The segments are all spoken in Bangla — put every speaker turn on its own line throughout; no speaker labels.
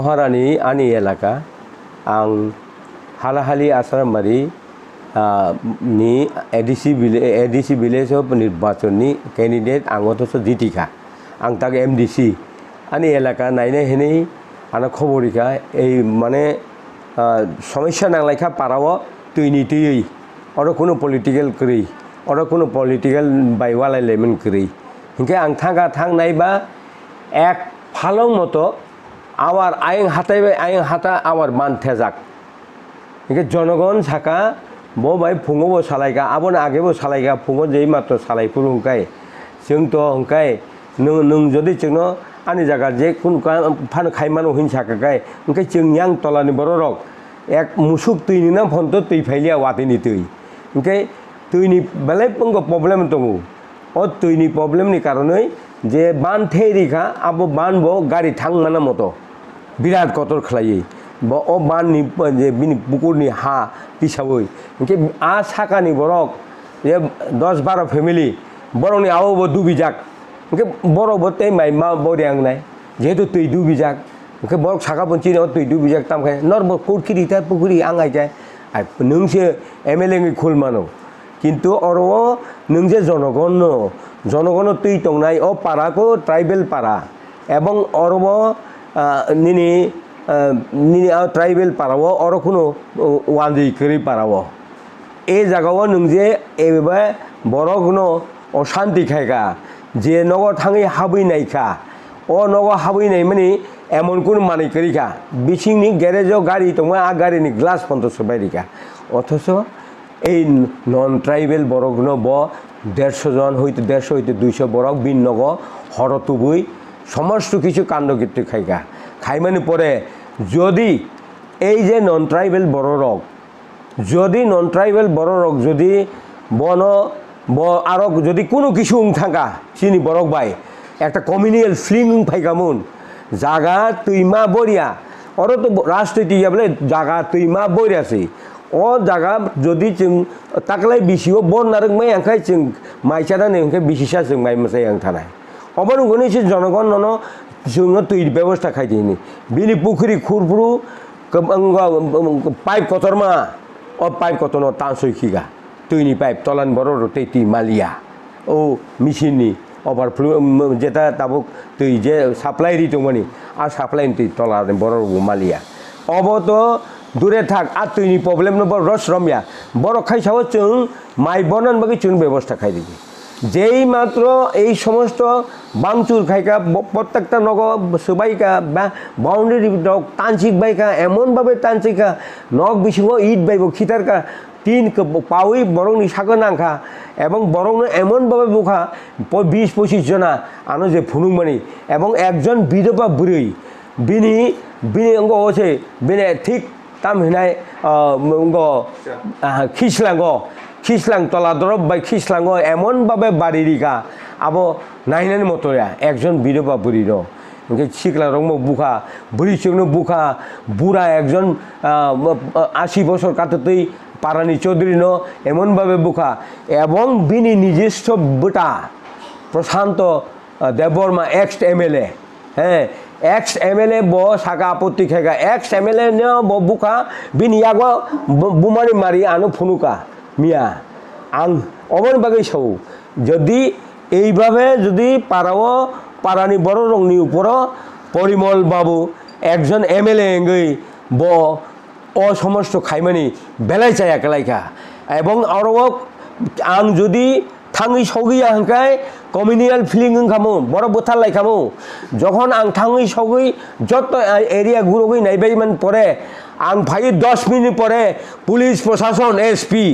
महारानी आनि एलाका आं हालाहाली आसारामबारि नि एडिसि विलेज अफ निर्वाचननि कैंडिडेट आं अथच जितिखा आं ताक एमडिसि आनि एलाका नायनाय हेनै आना खबरिखा এই মানে সমস্যা নাংলাইখা পারাও তৈনি তৈই और कोनो पलिटिकल करै और कोनो पलिटिकल बायवालायलायमोन करै हिंखे आं थांगा थांनायबा एक फालं मतो आवार आयें हाथायबाय आयें हाथा आवार मान थेजाक हिंखे जनगण साका बो बाय फुङावबो सालायगा आबोन आगेबो सालायगा फुङाव जेई मात्र सालायफुर हुंखाय जोंथ' हुंखाय नों जदि जोंनो आनि जागा जे कुन फान खायमानो हिं साकाखाय हुंखाय जोंयां तलानि बररक एक मुसुक तैनि ना फन्त तै फाइलिया वातिनि तै हुंखाय तैनि बेलाय पंगो प्रब्लेम दङ ओ तैनि प्रब्लेमनि कारनै जे बान थेरिखा आबो बानबो गारि थांमाना मतो बिराद कतर खालायै ब ओ बाननि जे बिनि पुकुरनि हा पिसावै हुंखाय आ साकानि बरक जे 10-12 फेमिलि बरनि आवबो दुबिजाक हुंखाय बरबो तै माइमा बरियांनाय जेहेतु तै दुबिजाक हुंखाय बरक साका पन्चि तै दुबिजाक तामखाय नरबो कोरखिरिथा पुकुरि आंगायजाय नोंसो एमएलए नि खुलमानो किन्तु अरो नोंजे जनगण तै तंनाय ओ पाराको ट्राइबेल पारा एवं अरब निनि ट्राइबेल पाराव और कोनो वानजै करै पाराव ए जागाव नोंजे एबा बरगनो अशान्ति खायगा जे नग थाङै हाबैनायखा ओ नग हाबैनाय माने एमन कोनो मानै करिखा बिसिंनि ग्यारेजाव गारि दङ आ गारिनि ग्लास पन्थस बायरिखा अथच এই নন ট্রাইবেল বরগনো ব 150 জন হইতে 150 হইতে 200 বরগ বিননগ হরতুবুই সমস্ত কিছু কাণ্ডকীর্তি খাইগা খাইমানি পরে যদি এই যে নন ট্রাইবেল বড়রগ যদি নন ট্রাইবেল বড়রগ যদি বন ব আরক যদি কোনো কিছু থাকা চিনি বরগ বাই একটা কমিউনিয়াল ফিলিং ফাইগামুন জাগা তুইমা বরিয়া অর তো রাজনীতি বলে জাগা তুইমা বরিয়াছি ओ जागा जदि जों ताकलाय बिसिओ बन नारक माय आंखाय जों माइसादा ने आंखाय बिसिसा जों माय मसाय आं थानाय अबन गनेसे जनगण नन जोंनो तै व्यवस्था खायदिनि बिनि पुखुरि खुरफुरु पाइप कतरमा ओ पाइप कतनो तासैखिगा तैनि पाइप तलान बरर तैति मालिया ओ मिसिननि ओभारफ्लो जेता ताबुक तै जे साप्लाय रि दंमोनि आ साप्लाय तै तलान बरर मालिया अबतो दूरे थाक आ तैनि प्रब्लेम न रस रमिया बर खायसाव जों माइ बनन बागै जों व्यवस्था खायदिनि जेई मात्र এই সমস্ত বাংচুর খাইকা প্রত্যেকটা নগ সবাইকা বা বাউন্ডারি ডক তানচিক বাইকা এমন ভাবে তানচিকা নগ বিসিব ইট বাইব খিতারকা তিন পাউই বরংনি সাগনাংখা এবং বরংনো এমন ভাবে বুখা 20-25 জনা আনো যে ফুনুংমানি এবং একজন বিধবা বুড়ি বিনি বিনি অঙ্গ হচ্ছে বিনে ঠিক ताम हिनाय खिसलांग तला दरब बाय खिसलांग एमन भावे बारिरिका आबो नायनानि मतया एकजन बिधवा बुरि दं ओंके सिखला रंग बुखा बुरि सिंनो बुखा बुरा एकजन 80 बছর काटतै पारानि चौधुरी न एमन भावे बुखा एवं बिनि निजिस्थ बेटा प्रशांत देवबर्मा एक्स एमएलए हैं एक्स एमएलए बो साका आपत्ति खायगा एक्स एमएलए ने बो बुखा बिनियागो बुमारी मारि आनो फुनुका मिया आं अबन बागै साव जदि এইভাবে যদি পারাও পারানি বড় রংनि উপর পরিমল বাবু একজন এমএলএ এঙ্গই ব অ সমস্ত খাইমানি বেলাই চায়া কেলাইকা এবং আরো आं যদি थाङै सौगैया हंखाय कमिउनियाल फिलिं खामो बर बोथार लायखामो जखन आं थाङै सौगै जत एरिया गुरगै नायबायमोन परे आं फाइ 10 मिनिट परे पुलिस प्रशासन एसपी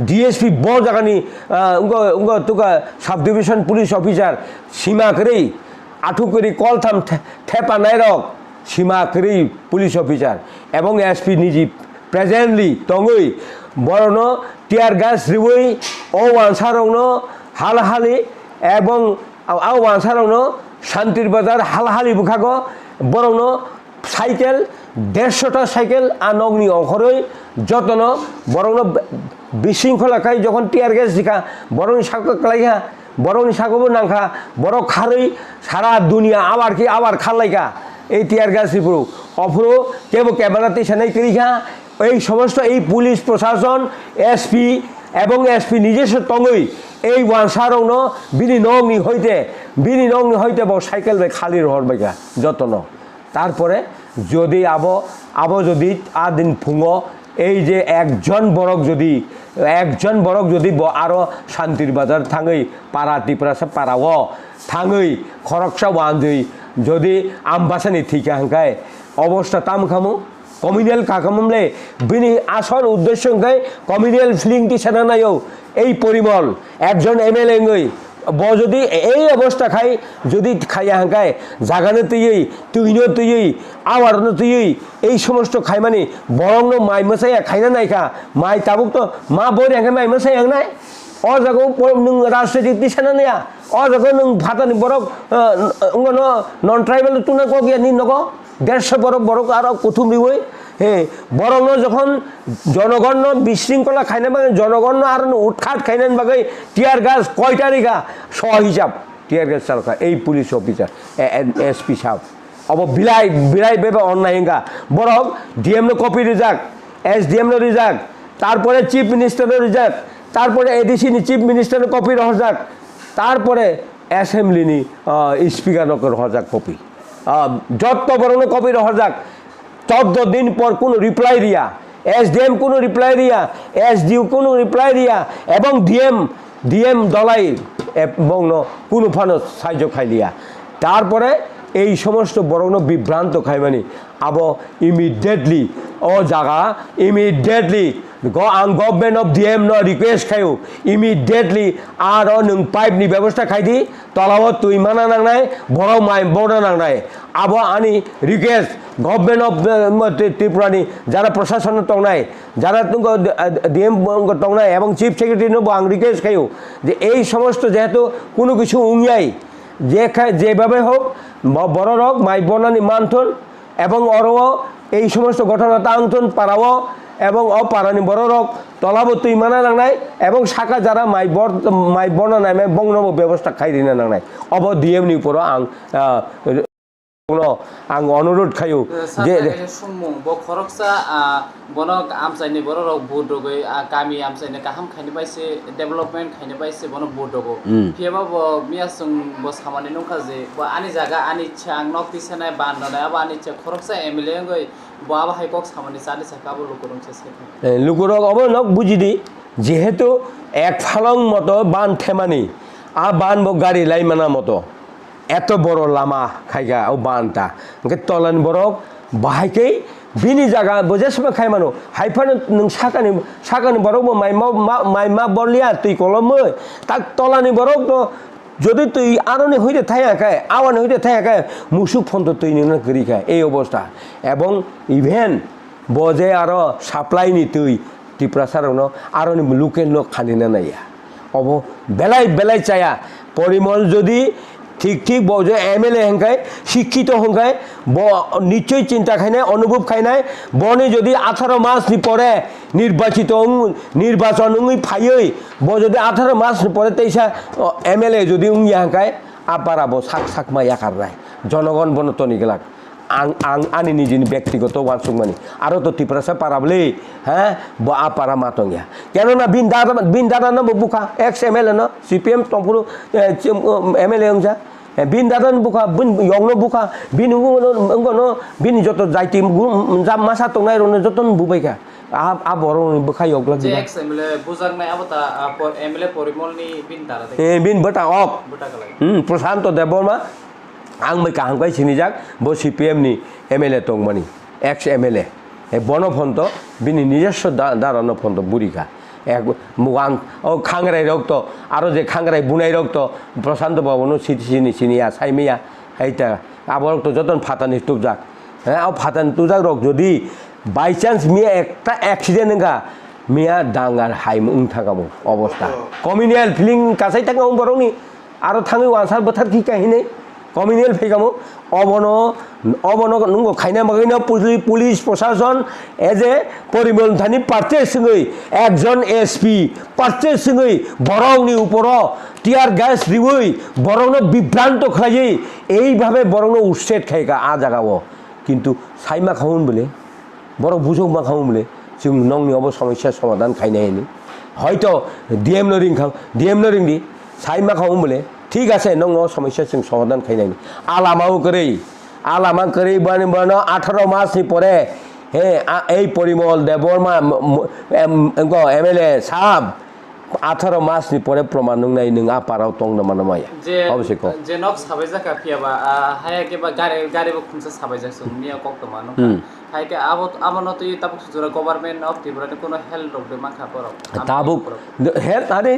डीएसपी ब जागानि उंग तुका सब डिविजन पुलिस अफिसार सीमा करै आठु करि कल थाम थेपा नायरक सीमा करै पुलिस अफिसार एवं एसपी निजि प्रेजेंटली तंगै बरनो टियार गास रिवै ओ वानसारंनो हालहाली एवं आव वानसारंनो शांतिर बाजार हालहाली बुखागो बरंनो साइकेल 150टा साइकेल आनगनि अखरै जतन बरंनो बिसिंखलाखाय जखन टियार गास दिखा बरंनि साको क्लाइहा बरंनि साकोबो नांखा बर खारै सारा दुनिया आबार खालायगा এই টিয়ার গ্যাস রিপুরু অফুরু কেবল ক্যামেরাতে সেনাই করিখা এই সমস্ত এই পুলিশ প্রশাসন এসপি এবং এসপি নিজস্ব টঙই এই ওয়ানসারং বিনি নংনি হইতে সাইকেল বে খালি রহর বাইকা যত্ন তারপরে যদি আবো যদি আদিন ফুঙো এই যে একজন বরক যদি আরো শান্তির বাজার থাঙই পাড়া টিপরাসা পাড়াও থাঙই খরকসা ওয়ানজই যদি আমবাসানি ঠিকা হাঙ্কায় অবস্থা তাম খামু কমিউনিয়াল কাকামলে বিনি আসল উদ্দেশ্য হাঙ্কায় কমিউনিয়াল ফিলিংটি সেনা নাইও এই পরিমল একজন এমএলএ যদি এই অবস্থা খাই যদি খাইয়া হাঙ্কায় জাগানো তুইই আওয়ারনো তুই এই সমস্ত খাই মানে বরং মাই মশাইয়া খাইনা নাইখা মাই তাবুক তো মা বই হাঙ্কায় মাই মশাই হাং নাই অ জায়গাও নং রাজনীতি সেনা নেয়া অ জায়গায় নং ভাতানি বরক নন ট্রাইবেল তুনা গিয়া নি নগ 150 বরক আর কুথুম দিবই হে বরং যখন জনগণ বিশৃঙ্খলা খাইনা বাগে জনগণ আর উৎখাত খাইনান বাগে টিয়ার গাছ কয়টা রেখা হিসাব টিয়ার গাছ চালকা এই পুলিশ অফিসার এসপি সাহেব অব বিলাই বেবে অন্যায় হিঙ্গা বরং ডিএম কপি রিজাক SDM রিজাক তারপরে চিফ মিনিস্টারের রিজাক তারপরে এডিসি চিফ মিনিস্টারের কপি রহজাক তারপরে অ্যাসেম্বলি স্পিকার রহজাক কপি যত বরং কপি রহজাক 14 দিন পর কোনো রিপ্লাই দিয়া SDM কোনো রিপ্লাই দিয়া SDU কোনো রিপ্লাই দিয়া এবং ডিএম দলাই এবং কোনো ফানো সাহায্য খাই দিয়া তারপরে এই সমস্ত বরং বিভ্রান্ত খাই মানে আবো ইমিডিয়েটলি ও জায়গা immediately government of DM request খাইও ইমিডিয়েটলি আর পাইপনি ব্যবস্থা খাই দি তলাও তুই মানা নাংনাই বড় মাই বড় নাংনাই আবো আনি রিকুয়েস্ট গভর্নমেন্ট অফ ত্রিপুরানি যারা প্রশাসন টংনাই যারা ডিএম টংনাই এবং চিফ সেক্রেটারি নব আং রিকুয়েস্ট খাইও যে এই সমস্ত যেহেতু কোনো কিছু উঙিয়াই যেভাবে হোক বড় রোগ মাই বনানি মানথন এবং অরও এই সমস্ত ঘটনা তাংথন পারাও এবং অপারানি বড় রোগ তলাবো তুই মানা নাংনাই এবং শাখা যারা মাই বনা নাই মাই বংনব ব্যবস্থা খাই দিনা নাংনাই অব ডিএমনি উপর আং অনুরোধ খাইও যে
খরকসা বনক আমসাইনি বড় রক ভোট রগৈ গামি আমসাইনি কাহাম খাইনি পাইছে ডেভেলপমেন্ট খাইনি পাইছে বন ভোট রগো ফিয়াবা মিয়াসং বস খামানি নখা যে আনি জায়গা আনি ইচ্ছা আং নক তিসানাই বান্দানাই আবা আনি ইচ্ছা খরকসা এমএলএ গৈ বাবা হাইকক খামানি চালি সাকাবো লুকুরং চেষ্টা
লুকুরক অব নক বুঝিদি যেহেতু এক ফালং মতো বান থেমানি আ বান গাড়ি লাইমানা মতো এত বড় লামা খাইগা ও বানটা তলান বরক বাহাইকেই বিনি জায়গা বোঝে সময় খাই মানো হাইফানো নং সাকানি বরক মাইমা বলিয়া তুই কলম তাক তলানি বরক তো যদি তুই আরনে হইতে থাকায় আওয়ানে হইতে থাকায় মুসুক ফোন তো তুই নির্ণয় করি খায় এই অবস্থা এবং ইভেন বজে আরো সাপ্লাই নি তুই টিপ্রাসার আরো লোকের লোক খানি না নাইয়া অব বেলাই চায়া পরিমল যদি ঠিক বজে এমএলএ হেঙ্কায় শিক্ষিত হঙ্কায় নিশ্চয়ই চিন্তা খাই নাই অনুভব খাই নাই বনে যদি 18 মাস নি পরে নির্বাচন ফাইই যদি 18 মাস পরে তেইসা এমএলএ যদি হাঙ্কায় আপারাবো সাক মাই আকার রায় জনগণ বনতনি গেলাক আনি নিজের ব্যক্তিগত ওয়ানসুংমানি আরও তো টিপ্রাসা পারাবলে হ্যাঁ আপারা মাতঙ্গিয়া কেননা বিন দাদা না বুকা এক্স এমএলএ না CPM টম্পুর এমএলএ হংসা বিন দাদান বুকা বিন ইয়ংনো বুকা বিন যত যাইতি মাসা টংনাই রনে যতন বুবাইকা বড় বুখাই অগলা
যে এক্স এমএলএ বুজাক নাই আবতা এমএলএ পরিমলনি বিন দাদা
বিন বটা অক প্রশান্ত দেববর্মা आं मैं कहूँ सिनिजाक बो CPM नि MLA तंगमानी एक्स MLA बनफन्त बिनि निजस्व दारानो फन्त बुरिका एक मुगान ओ खांग्राई रक्त आरो जे खांग्राई बुनाई रक्त प्रशांत बाबुनो सिनिया साइमिया हैता आबर तो जतन फातानि तुजाक हाँ फातानि तुजाक रक जदि बाई चान्स मिया एकटा एक्सिडेंट नंगा मिया डांगार हाइम थाकामो अवस्था कमिउनियल फिलिं कासाई थाङो बरंनि आरो थाङो वानसार बोथार कि काहिनै कमिउनियल फैगामो अबनो नंगौ खाइना बागैनो पुलिस प्रशासन एज ए परिमल थानी पार्टे सिङै एकजन SP पार्टे सिङै बरंनि उपरो টিয়ার গ্যাস দিবই বরং বিভ্রান্ত খাইয়ে এইভাবে বরং উচ্ছেদ খাইকা আ জাগাবো কিন্তু সাইমা খাওন বলে বড় বুঝক মা খাওন বলে जों नंनि अब समस्या समाधान खायनायनि হয়তো ডিএম নরিং খাও ডিএম নরিং দি সাইমা খাও বলে ঠিক আছে নং সমস্যা जों সমাধান খায়নাयनि আলামা করেই বানি বানো 18 মাসনি পরে হে এই পরিমল দেববর্মা এমএলএ সাহেব 18 মাসনি পরে প্রমাণ নংনাই নং আপারাव दं नामा नामाया
जे
अबश्यक
जे नक साबाय जाका फियाबा हाया के बा गारिबो खुमसा साबाय जासो मिया कक्तमा न हाय के आबो तो ये ताबुक सुजरा गभर्नमेंट अफ त्रिपुरा कोनो हेल्प रख दे माखा पर
ताबुक हेल्प अरे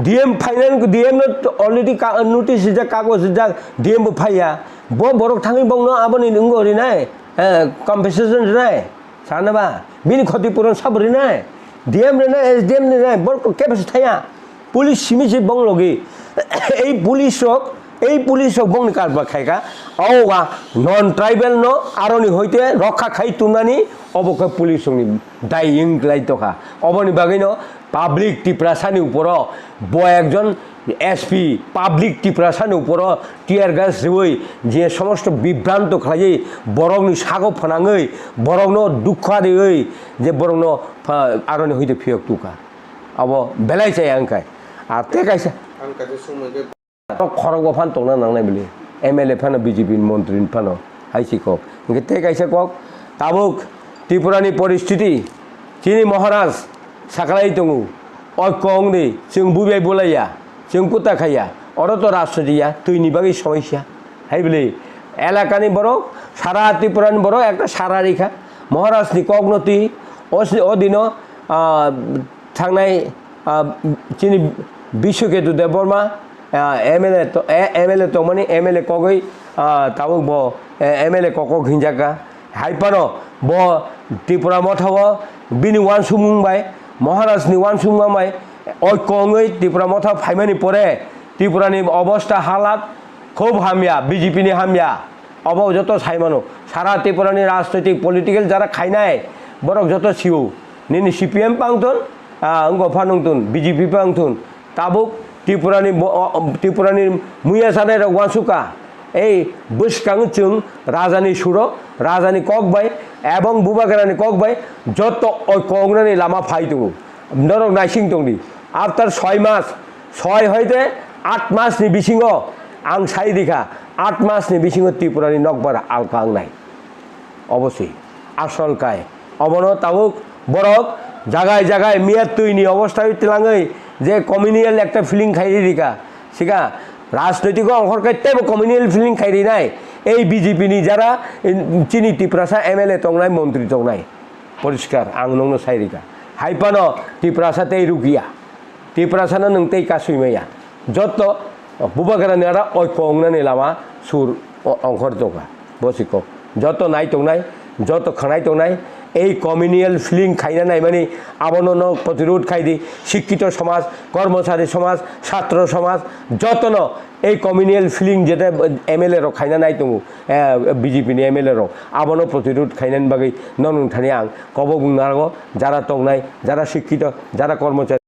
DM final DM already notice যা কাগজ যা ডিএম ফাইয়া বরক থাঙি বংনো আবনি নঙ্গো রিনাই কম্পেনসেশন রিনাই সানাবা বিনি ক্ষতিপূরণ সব Rinnai DM Rinnai SDM Rinnai বরক কেপাসিটি থায়া পুলিশ সিমিসি বংলগি এই পুলিশক বংনি কারবা খাইকা আওগা নন ট্রাইবেল ন আরনি হইতে রক্ষা খাই তুনানি অবকে পুলিশনি দাই ইংলাই তকা অবনি বাগিনো পাবলিক টিপ্রাসানি উপর একজন এসপি পাবলিক টিপ্রাসানি উপর টিয়ার গ্যাস রিবই যে সমস্ত বিভ্রান্ত খাই বরংনি সাগো ফনাঙই বরংনো দুঃখ দিই যে বরংনো আরনি হইতে ফিয়ক তুকা अब বেলাই চাই আংকাই আর তে কাইসা খরগ ফান তংনা নাংনাই বলে এমএলএ ফানো বিজেপি মন্ত্রী ফানো হাইসি কক ইনকে তে কাইসা কক তাবুক ত্রিপুরানি পরিস্থিতি চিনি মহারাজ সাকালাই দङो অকংনি जों बुबाय बोलाया जों कुता खाया अरत राष्ट्र दिया तैनि बागै समस्या हाइबले एलाकानि बरो सारा त्रिपुरानि बरो একটা সারা রেখা মহারাজনি কগ্নতি অদিন थांनाय चिनी विश्वकेतु देबबर्मा एमएलए तो माने एमएलए कगै ताबुक ब एमएलए कक हिंजाका हाइपानो ब त्रिपुरा मथाव बिनि वान सुमुंबाय महाराजनि वान सुमुंबाय अयकङै त्रिपुरा मथाव फाइमानि परे त्रिपुरानि अवस्था हालात खूब हामिया बीजेपीनि हामिया अब जत साइमानो सारा त्रिपुरानि राजनैतिक पलिटिकल जारा खाइनाय बरक जत सिउ निनि सीपीएम पांथन अंगो फानुंतुन बीजेपी पांथुन ताबुक त्रिपुरानि मुया जानाय वानसुका এই বসকাং जों রাজানি সুর রাজানি ককবাই এবং বুবাগারানি ককবাই যত কংনানি লামা ফাই দङ নরক নাইসিং দंनि আফটার 6 মাস 6 হইতে 8 মাসनि बिसिङ आं साइ देखा 8 मासनि बिसिङ त्रिपुरानि नकबार आलकां नाय अबশ্যই আসলকায় অবন তাবুক বরক জায়গায় জায়গায় মিয়া তৈনি অবস্থায় তিলাঙই যে কমিউনিয়াল একটা ফিলিং খাইরি দিকা সিগা রাজনৈতিক অংশরকাইতেবো কমিউনিয়াল ফিলিং খাইরি নাই এই বিজেপিনি যারা চিনি ত্রিপুরাসা এমএলএ তংনাই মন্ত্রী তংনাই পরিষ্কার আং নংনো সাইরিকা হাইপানো ত্রিপুরাসাতে রুকিয়া ত্রিপুরাসানো নং তেই কাসুইমাইয়া যত বুবাগারানি আরা অয়কংনানি লামা সুর অংশর দङा বসিক যত নাই তংনাই যত খানাই তংনাই এই কমিউনিয়াল ফিলিং খাইনা নাই মানে আবনন প্রতিরোধ খাইদি শিক্ষিত সমাজ কর্মচারী সমাজ ছাত্র সমাজ যতন এই কমিউনিয়াল ফিলিং যেটা এমএলএ র খাইনা নাই দङ বিজেপিনি এমএলএ র আবন প্রতিরোধ খাইনানি বাগै ননংথানি আं কব बुंनो हागौ যারা তংনাই যারা শিক্ষিত যারা কর্মচারী